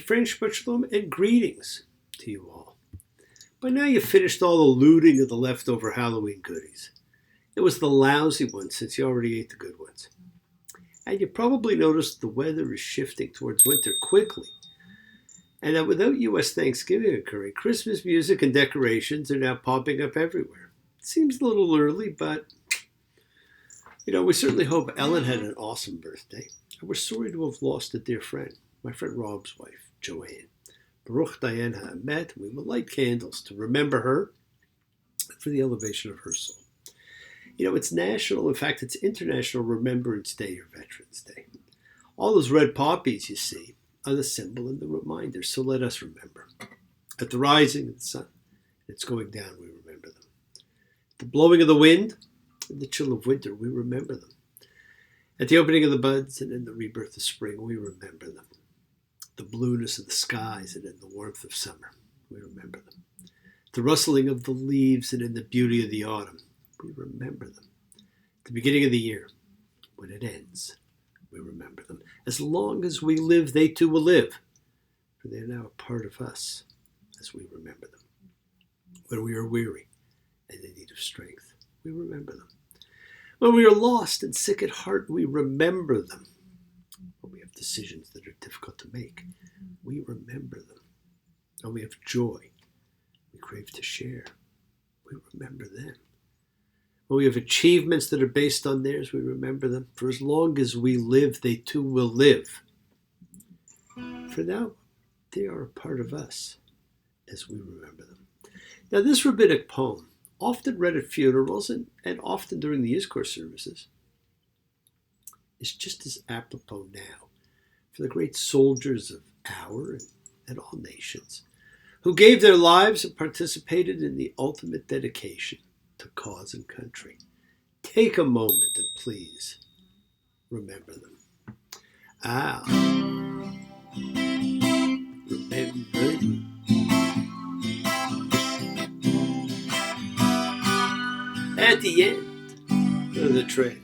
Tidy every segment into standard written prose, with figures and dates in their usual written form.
friend, Shabbat Shalom, and greetings to you all. By now you've finished all the looting of the leftover Halloween goodies. It was the lousy ones since you already ate the good ones. And you probably noticed the weather is shifting towards winter quickly. And that without U.S. Thanksgiving occurring, Christmas music and decorations are now popping up everywhere. It seems a little early, but we certainly hope Ellen had an awesome birthday. And we're sorry to have lost a dear friend, my friend Rob's wife, Joanne. Baruch Dayan Ha'emet, we will light candles to remember her for the elevation of her soul. It's national, in fact, it's International Remembrance Day or Veterans Day. All those red poppies you see are the symbol and the reminder, so let us remember. At the rising of the sun, it's going down, we remember them. The blowing of the wind, in the chill of winter, we remember them. At the opening of the buds and in the rebirth of spring, we remember them. The blueness of the skies and in the warmth of summer, we remember them. The rustling of the leaves and in the beauty of the autumn, we remember them. At the beginning of the year, when it ends, we remember them. As long as we live, they too will live, for they are now a part of us as we remember them. When we are weary and in need of strength, we remember them. When we are lost and sick at heart, we remember them. When we have decisions that are difficult to make, we remember them. When we have joy, we crave to share, we remember them. When we have achievements that are based on theirs, we remember them. For as long as we live, they too will live. For now, they are a part of us as we remember them. Now, this rabbinic poem, often read at funerals and often during the Yizkor services, is just as apropos now for the great soldiers of our and all nations who gave their lives and participated in the ultimate dedication to cause and country. Take a moment and please remember them. I'll remember you. At the end of the trail,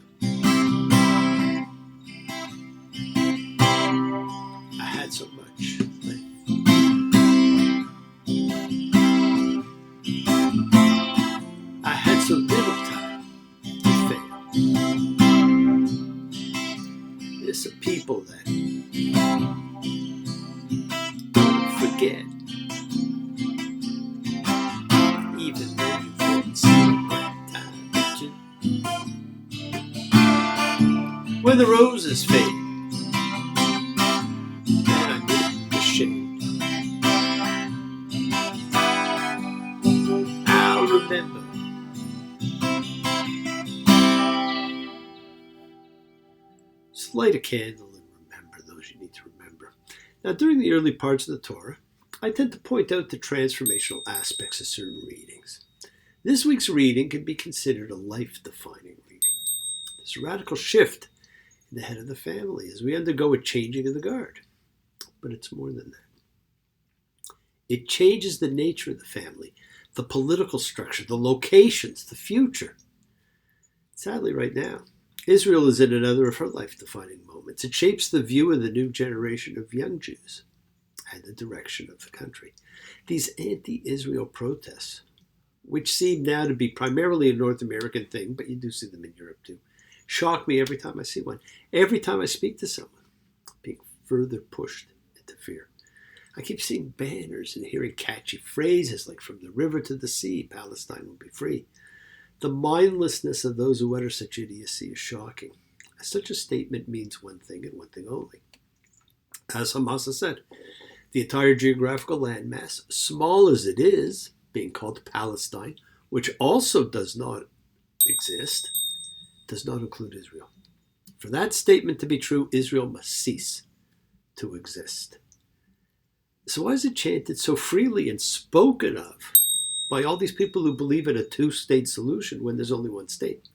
I had so much left. I had so little time to fail. There's some people that don't forget, even though you won't see what time to do. When the roses fade, and I need the shade, I'll remember. Just light a candle and remember those you need to remember. Now, during the early parts of the Torah, I tend to point out the transformational aspects of certain readings. This week's reading can be considered a life-defining reading. There's a radical shift in the head of the family as we undergo a changing of the guard. But it's more than that. It changes the nature of the family, the political structure, the locations, the future. Sadly, right now, Israel is in another of her life-defining moments. It shapes the view of the new generation of young Jews and the direction of the country. These anti-Israel protests, which seem now to be primarily a North American thing, but you do see them in Europe too, shock me every time I see one. Every time I speak to someone, being further pushed into fear. I keep seeing banners and hearing catchy phrases like "from the river to the sea, Palestine will be free." The mindlessness of those who utter such idiocy is shocking. Such a statement means one thing and one thing only. As Hamas has said, the entire geographical landmass, small as it is, being called Palestine, which also does not exist, does not include Israel. For that statement to be true, Israel must cease to exist. So why is it chanted so freely and spoken of by all these people who believe in a two-state solution when there's only one state?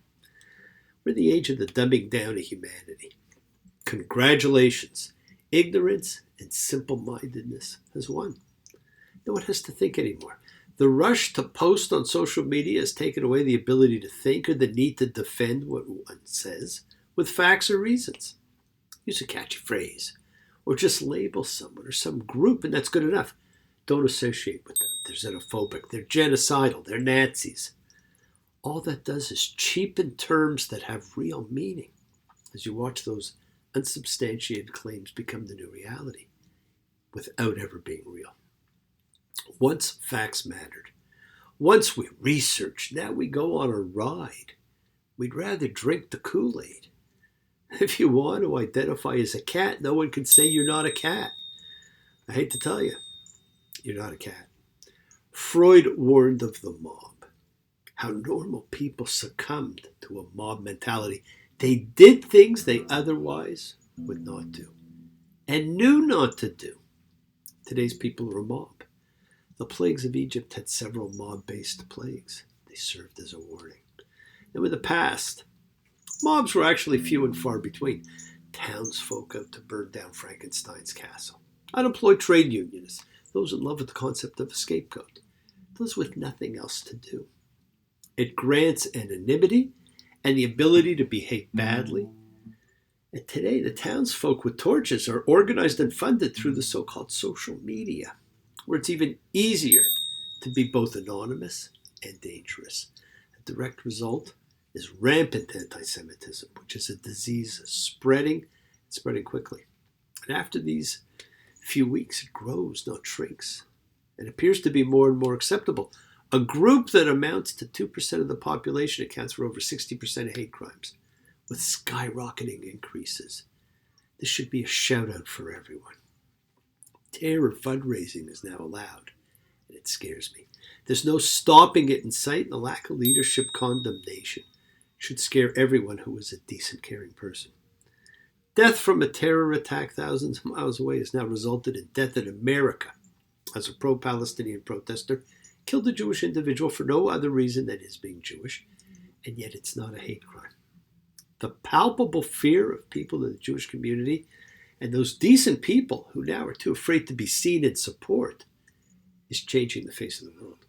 We're in the age of the dumbing down of humanity. Congratulations. Ignorance and simple-mindedness has won. No one has to think anymore. The rush to post on social media has taken away the ability to think or the need to defend what one says with facts or reasons. Use a catchy phrase. or just label someone or some group, and that's good enough. Don't associate with them. They're xenophobic, they're genocidal, they're Nazis. All that does is cheapen terms that have real meaning as you watch those unsubstantiated claims become the new reality without ever being real. Once facts mattered. Once we researched, now we go on a ride. We'd rather drink the Kool-Aid. If you want to identify as a cat, no one can say you're not a cat. I hate to tell you, you're not a cat. Freud warned of the mob, how normal people succumbed to a mob mentality. They did things they otherwise would not do and knew not to do. Today's people are a mob. The plagues of Egypt had several mob-based plagues. They served as a warning. Now in the past, mobs were actually few and far between. Townsfolk out to burn down Frankenstein's castle. Unemployed trade unionists. Those in love with the concept of a scapegoat. Those with nothing else to do. It grants anonymity and the ability to behave badly. And today, the townsfolk with torches are organized and funded through the so-called social media, where it's even easier to be both anonymous and dangerous. A direct result is rampant anti-Semitism, which is a disease spreading quickly. And after these few weeks, it grows, not shrinks. It appears to be more and more acceptable. A group that amounts to 2% of the population accounts for over 60% of hate crimes, with skyrocketing increases. This should be a shout out for everyone. Terror fundraising is now allowed, and it scares me. There's no stopping it in sight, and the lack of leadership condemnation should scare everyone who is a decent, caring person. Death from a terror attack thousands of miles away has now resulted in death in America, as a pro-Palestinian protester killed a Jewish individual for no other reason than his being Jewish, and yet it's not a hate crime. The palpable fear of people in the Jewish community and those decent people who now are too afraid to be seen and support is changing the face of the world.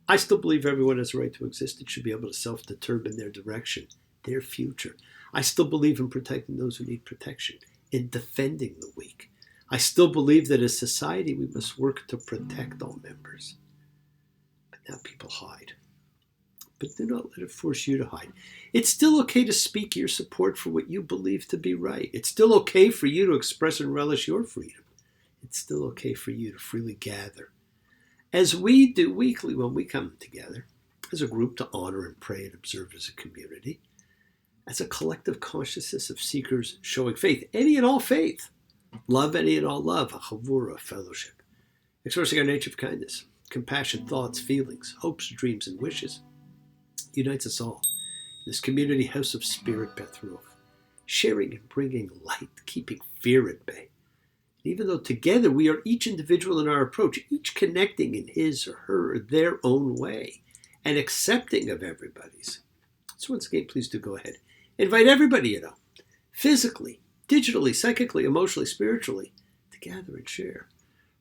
I still believe everyone has a right to exist and should be able to self-determine their direction, their future. I still believe in protecting those who need protection, in defending the weak. I still believe that as society we must work to protect all members. But now people hide. But do not let it force you to hide. It's still okay to speak your support for what you believe to be right. It's still okay for you to express and relish your freedom. It's still okay for you to freely gather, as we do weekly when we come together, as a group to honor and pray and observe as a community, as a collective consciousness of seekers showing faith, any and all faith, love any and all love, a chavura, fellowship, expressing our nature of kindness, compassion, thoughts, feelings, hopes, dreams, and wishes, unites us all. This community house of spirit, Beth Ruach, sharing and bringing light, keeping fear at bay. Even though together we are each individual in our approach, each connecting in his or her or their own way, and accepting of everybody's. So once again, please do go ahead. Invite everybody you know, physically, digitally, psychically, emotionally, spiritually, to gather and share.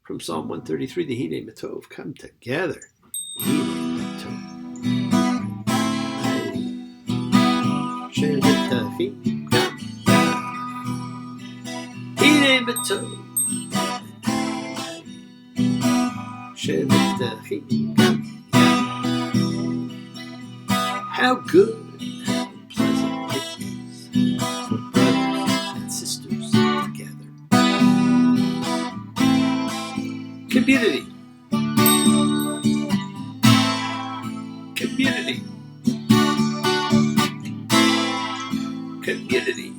From Psalm 133, the Hine Matov, come together. Hine Matov. Hine Matov. How good and pleasant it is for brothers and sisters together. Community. Community. Community.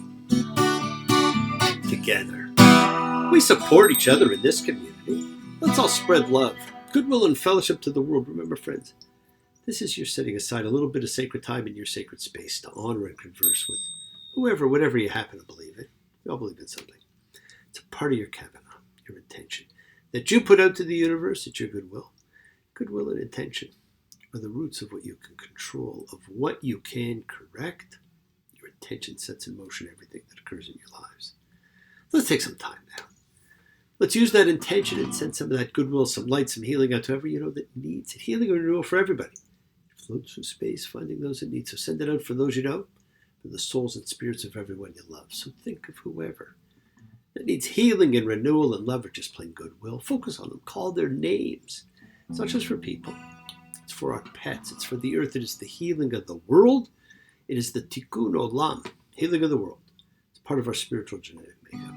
Together. We support each other in this community. Let's all spread love, goodwill, and fellowship to the world. Remember, friends, this is your setting aside a little bit of sacred time in your sacred space to honor and converse with whoever, whatever you happen to believe in. We all believe in something. It's a part of your kavanah, your intention, that you put out to the universe at your goodwill. Goodwill and intention are the roots of what you can control, of what you can correct. Your intention sets in motion everything that occurs in your lives. Let's take some time now. Let's use that intention and send some of that goodwill, some light, some healing out to whoever you know that needs it. Healing and renewal for everybody. Float through space, finding those in need. So send it out for those you know, for the souls and spirits of everyone you love. So think of whoever that needs healing and renewal and love or just plain goodwill, focus on them. Call their names. It's not just for people. It's for our pets. It's for the earth. It is the healing of the world. It is the tikkun olam, healing of the world. It's part of our spiritual genetic makeup.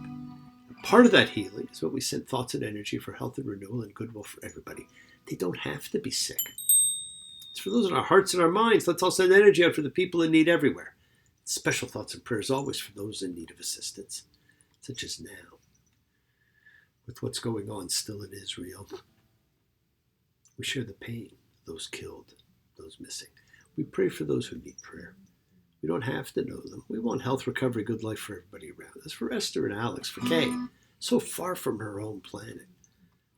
Part of that healing is what we send thoughts and energy for health and renewal and goodwill for everybody. They don't have to be sick. It's for those in our hearts and our minds. Let's all send energy out for the people in need everywhere. Special thoughts and prayers always for those in need of assistance, such as now, with what's going on still in Israel. We share the pain, those killed, those missing. We pray for those who need prayer. We don't have to know them. We want health, recovery, good life for everybody around us. For Esther and Alex, for Kay, so far from her own planet.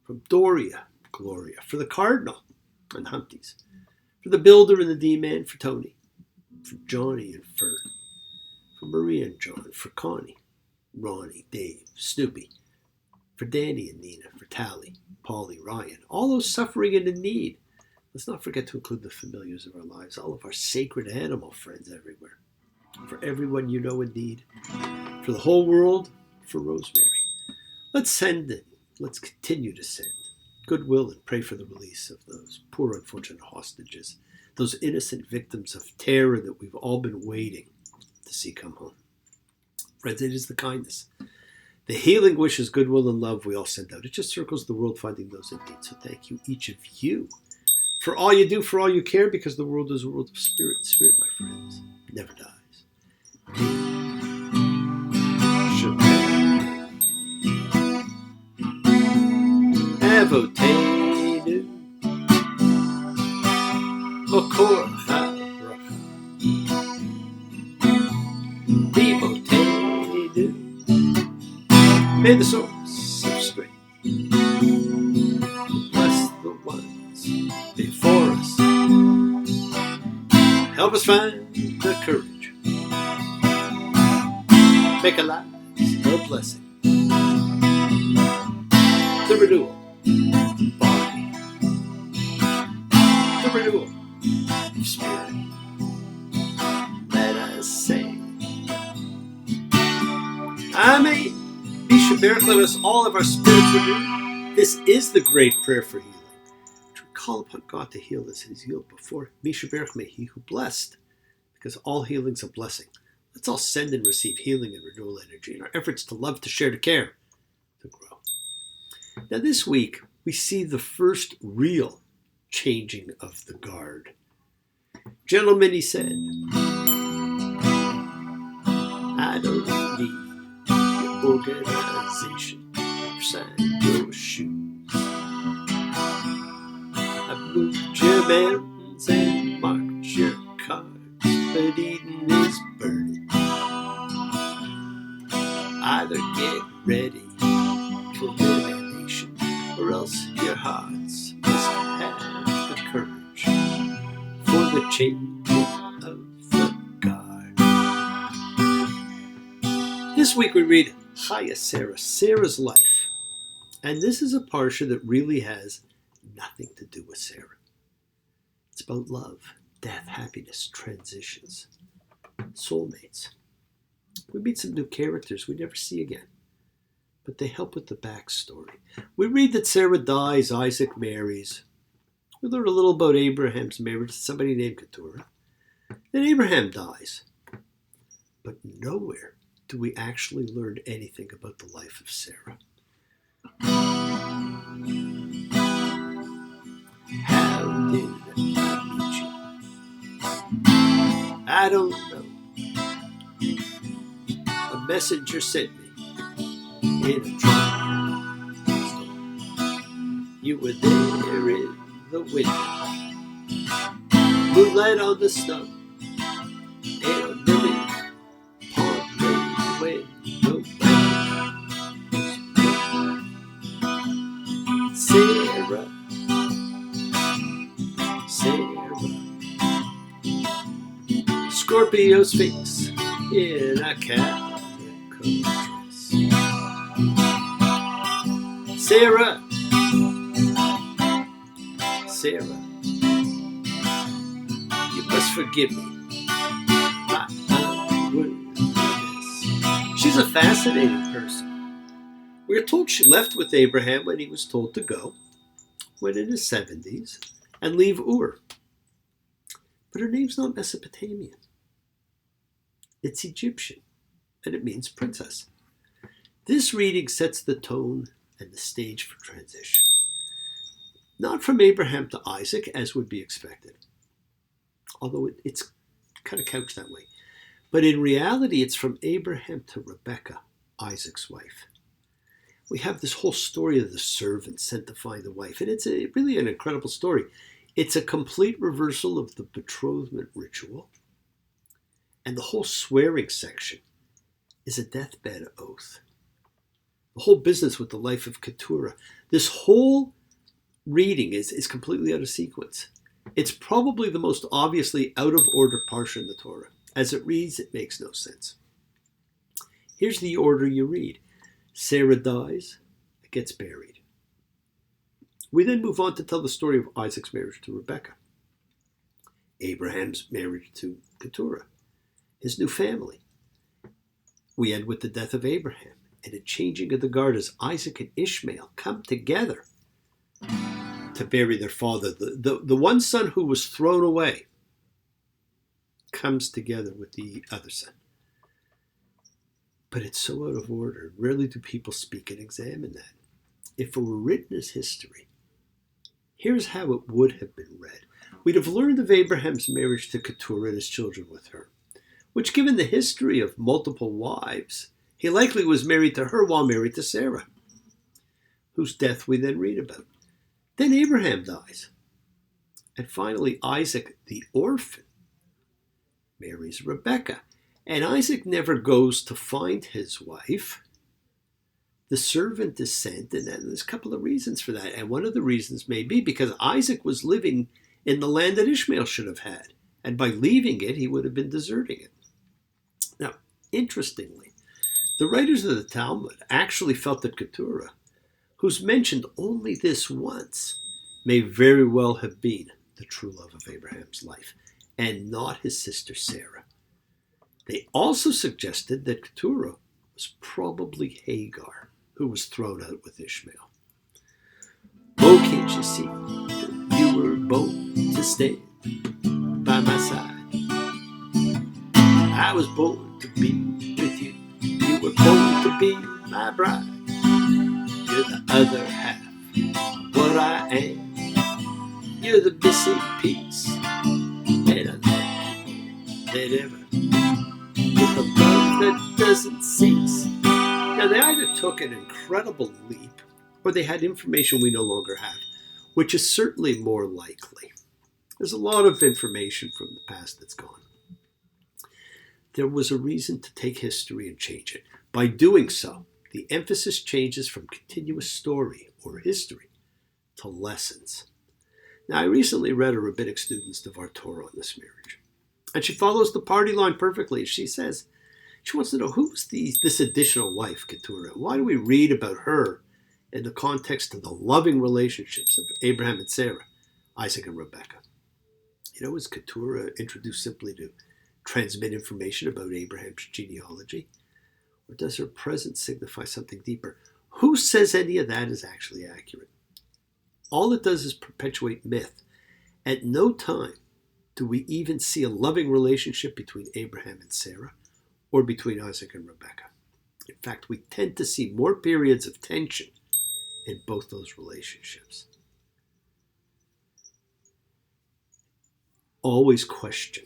From Doria, Gloria. For the Cardinal and Humpties. For the Builder and the D-Man, for Tony. For Johnny and Fern. For Maria and John. For Connie, Ronnie, Dave, Snoopy. For Danny and Nina. For Tally, Polly, Ryan. All those suffering and in need. Let's not forget to include the familiars of our lives, all of our sacred animal friends everywhere. For everyone you know in need. For the whole world, for Rosemary. Let's send it. Let's continue to send goodwill and pray for the release of those poor unfortunate hostages, those innocent victims of terror that we've all been waiting to see come home. Friends, it is the kindness, the healing wishes, goodwill, and love we all send out. It just circles the world finding those in need. So thank you, each of you, for all you do, for all you care, because the world is a world of spirit. And spirit, my friends, never dies. Avotenu Okor HaBracha Bimotenu. May the source of strength bless the ones before us. Help us find the courage. Make our lives a blessing. The renewal body. The renewal of spirit. Let us say, Amen. Let us all of our spirits renewed. This is the great prayer for healing. To call upon God to heal us, He's healed before. Mishaberach, may He who blessed, because all healing's a blessing. Let's all send and receive healing and renewal energy in our efforts to love, to share, to care, to grow. Now this week, we see the first real changing of the guard. Gentlemen, he said, I don't need organization, sign your shoes. I've moved your mountains and marked your cards, but Eden is burning. Either get ready for revelation, or else your hearts must have the courage for the changing of the guard. This week we read Chayai Sarah, Sarah's life. And this is a parsha that really has nothing to do with Sarah. It's about love, death, happiness, transitions, soulmates. We meet some new characters we never see again, but they help with the backstory. We read that Sarah dies, Isaac marries. We learn a little about Abraham's marriage to somebody named Keturah. Then Abraham dies. But nowhere do we actually learn anything about the life of Sarah. How did I meet you? I don't know. A messenger sent me in a truck. You were there in the window, moonlight on the snow, and a million pond rain when the rain. Sarah, Scorpio Sphinx in a calico dress. Sarah, you must forgive me. My unworthiness. She's a fascinating person. We're told she left with Abraham when he was told to go, when in his 70s, and leave Ur. But her name's not Mesopotamian. It's Egyptian, and it means princess. This reading sets the tone and the stage for transition. Not from Abraham to Isaac, as would be expected, although it's kind of couched that way. But in reality, it's from Abraham to Rebekah, Isaac's wife. We have this whole story of the servant sent to find the wife, and it's really an incredible story. It's a complete reversal of the betrothment ritual, and the whole swearing section is a deathbed oath. The whole business with the life of Keturah, this whole reading is completely out of sequence. It's probably the most obviously out of order parsha in the Torah. As it reads, it makes no sense. Here's the order you read. Sarah dies, gets buried. We then move on to tell the story of Isaac's marriage to Rebekah, Abraham's marriage to Keturah, his new family. We end with the death of Abraham and a changing of the guard as Isaac and Ishmael come together to bury their father. The one son who was thrown away comes together with the other son. But it's so out of order. Rarely do people speak and examine that. If it were written as history, here's how it would have been read. We'd have learned of Abraham's marriage to Keturah and his children with her, which, given the history of multiple wives, he likely was married to her while married to Sarah, whose death we then read about. Then Abraham dies. And finally, Isaac, the orphan, marries Rebekah. And Isaac never goes to find his wife. The servant is sent, and there's a couple of reasons for that. And one of the reasons may be because Isaac was living in the land that Ishmael should have had. And by leaving it, he would have been deserting it. Now, interestingly, the writers of the Talmud actually felt that Keturah, who's mentioned only this once, may very well have been the true love of Abraham's life, and not his sister Sarah. They also suggested that Keturah was probably Hagar, who was thrown out with Ishmael. Oh, can't you see that you were born to stand by my side? I was born to be with you. You were born to be my bride. You're the other half of what I am. You're the missing piece, and I love you that ever. With a love that doesn't cease. Now, they either took an incredible leap, or they had information we no longer have, which is certainly more likely. There's a lot of information from the past that's gone. There was a reason to take history and change it. By doing so, the emphasis changes from continuous story or history to lessons. Now, I recently read a rabbinic student's Devar Torah on this marriage. And she follows the party line perfectly. She says, she wants to know, who's this additional wife, Keturah? Why do we read about her in the context of the loving relationships of Abraham and Sarah, Isaac and Rebekah? Is Keturah introduced simply to transmit information about Abraham's genealogy? Or does her presence signify something deeper? Who says any of that is actually accurate? All it does is perpetuate myth. At no time do we even see a loving relationship between Abraham and Sarah or between Isaac and Rebekah. In fact, we tend to see more periods of tension in both those relationships. Always question.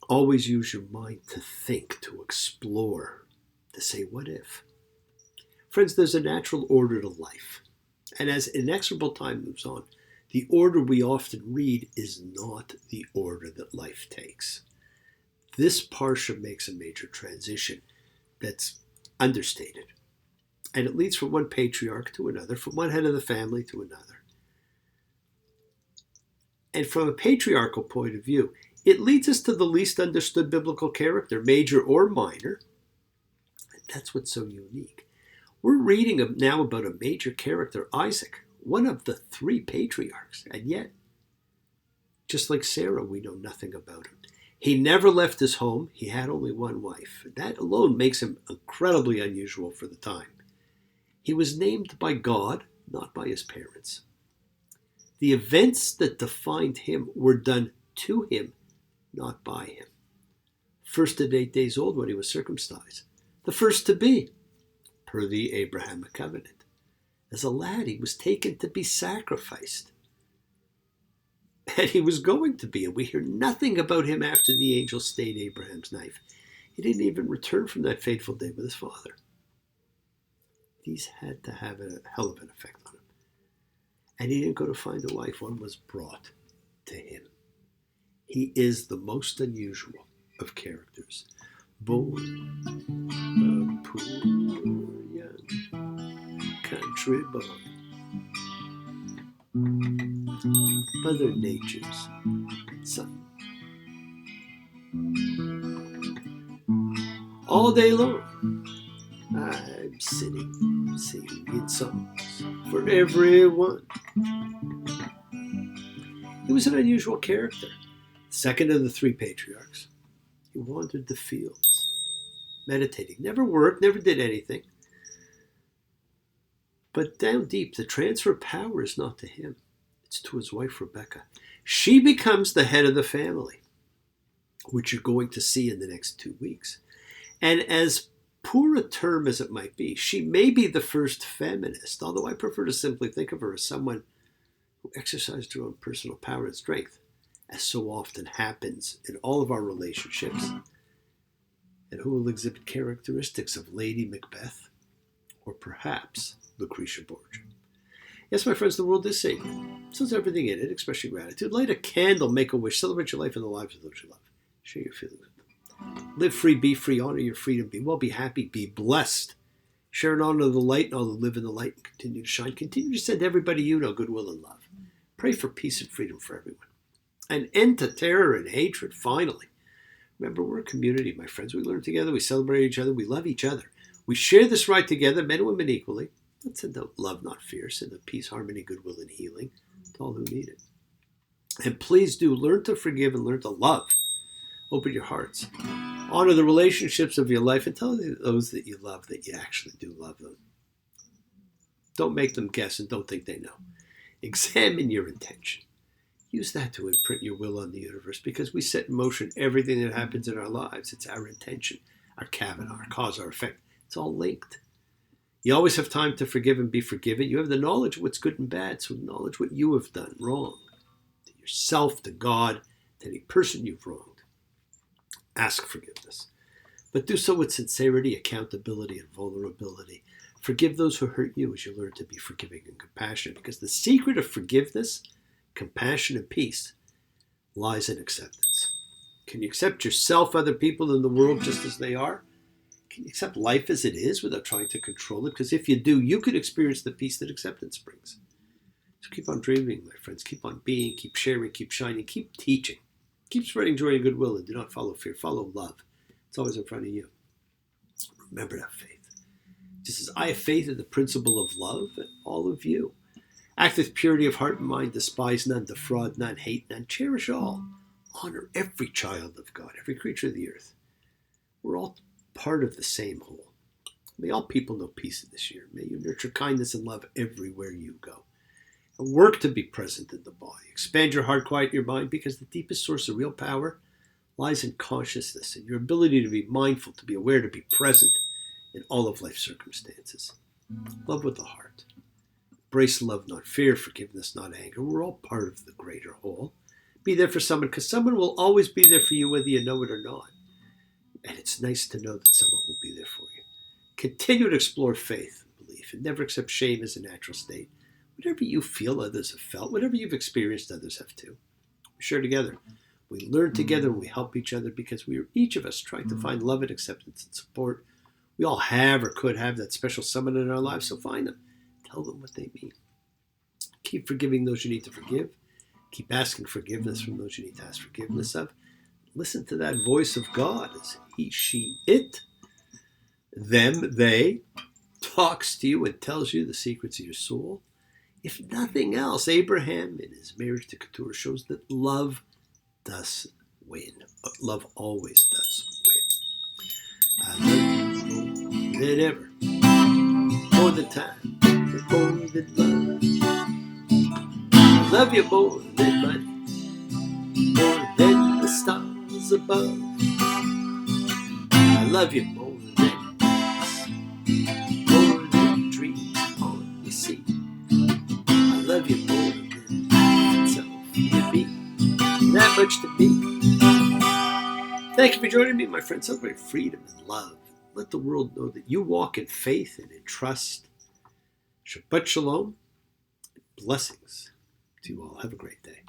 Always use your mind to think, to explore, to say, what if? Friends, there's a natural order to life. And as inexorable time moves on, the order we often read is not the order that life takes. This parsha makes a major transition that's understated. And it leads from one patriarch to another, from one head of the family to another. And from a patriarchal point of view, it leads us to the least understood biblical character, major or minor. And that's what's so unique. We're reading now about a major character, Isaac, one of the three patriarchs. And yet, just like Sarah, we know nothing about him. He never left his home. He had only one wife. That alone makes him incredibly unusual for the time. He was named by God, not by his parents. The events that defined him were done to him, not by him. First at 8 days old when he was circumcised. The first to be, per the Abrahamic covenant. As a lad, he was taken to be sacrificed. And he was going to be, and we hear nothing about him after the angel stayed Abraham's knife. He didn't even return from that fateful day with his father. These had to have a hell of an effect on him. And he didn't go to find a wife. One was brought to him. He is the most unusual of characters. Born a poor young country boy. Mother Nature's son. All day long, I'm sitting, singing songs for everyone. He was an unusual character, second of the three patriarchs. He wandered the fields, meditating, never worked, never did anything. But down deep, the transfer of power is not to him. It's to his wife, Rebecca. She becomes the head of the family, which you're going to see in the next 2 weeks. And as poor a term as it might be, she may be the first feminist, although I prefer to simply think of her as someone who exercised her own personal power and strength, as so often happens in all of our relationships, and who will exhibit characteristics of Lady Macbeth, or perhaps Lucretia Borgia. Yes, my friends, the world is sacred. So is everything in it, especially gratitude. Light a candle, make a wish, celebrate your life and the lives of those you love. Share your feelings with them. Live free, be free, honor your freedom, be well, be happy, be blessed. Share and honor the light and all who live in the light and continue to shine. Continue to send everybody you know goodwill and love. Pray for peace and freedom for everyone. An end to terror and hatred, finally. Remember, we're a community, my friends. We learn together, we celebrate each other, we love each other. We share this right together, men and women equally. Let's send out love, not fear. Send out peace, harmony, goodwill, and healing to all who need it. And please do learn to forgive and learn to love. Open your hearts. Honor the relationships of your life and tell those that you love that you actually do love them. Don't make them guess and don't think they know. Examine your intention. Use that to imprint your will on the universe because we set in motion everything that happens in our lives. It's our intention, our cabinet, our cause, our effect. It's all linked. You always have time to forgive and be forgiven. You have the knowledge of what's good and bad, so acknowledge what you have done wrong to yourself, to God, to any person you've wronged. Ask forgiveness, but do so with sincerity, accountability, and vulnerability. Forgive those who hurt you as you learn to be forgiving and compassionate, because the secret of forgiveness, compassion, and peace lies in acceptance. Can you accept yourself, other people, and the world just as they are? Can you accept life as it is without trying to control it? Because if you do, you could experience the peace that acceptance brings. So keep on dreaming, my friends. Keep on being, keep sharing, keep shining, keep teaching. Keep spreading joy and goodwill, and do not follow fear. Follow love. It's always in front of you. Remember to have faith. Just as I have faith in the principle of love, and all of you. Act with purity of heart and mind. Despise none, defraud none, hate none. Cherish all. Honor every child of God, every creature of the earth. We're all part of the same whole. May all people know peace in this year. May you nurture kindness and love everywhere you go. And work to be present in the body. Expand your heart, quiet your mind, because the deepest source of real power lies in consciousness and your ability to be mindful, to be aware, to be present in all of life's circumstances. Love with the heart. Embrace love, not fear, forgiveness, not anger. We're all part of the greater whole. Be there for someone, because someone will always be there for you whether you know it or not. And it's nice to know that someone will be there for you. Continue to explore faith and belief, and never accept shame as a natural state. Whatever you feel others have felt, whatever you've experienced others have too. We share together. We learn together and we help each other because we are each of us trying to find love and acceptance and support. We all have or could have that special someone in our lives, so find them. Tell them what they mean. Keep forgiving those you need to forgive. Keep asking forgiveness from those you need to ask forgiveness of. Listen to that voice of God as he, she, it, them, they talks to you and tells you the secrets of your soul. If nothing else, Abraham in his marriage to Keturah shows that love does win. Love always does win. I love you more than ever. more than time, and more than love. I love you more than money, more than the stars above. I love you more than peace, more than dreams on the sea. I love you more than life itself. You mean that much to me. Thank you for joining me, my friends. Celebrate freedom and love. Let the world know that you walk in faith and in trust. Shabbat shalom. Blessings to you all. Have a great day.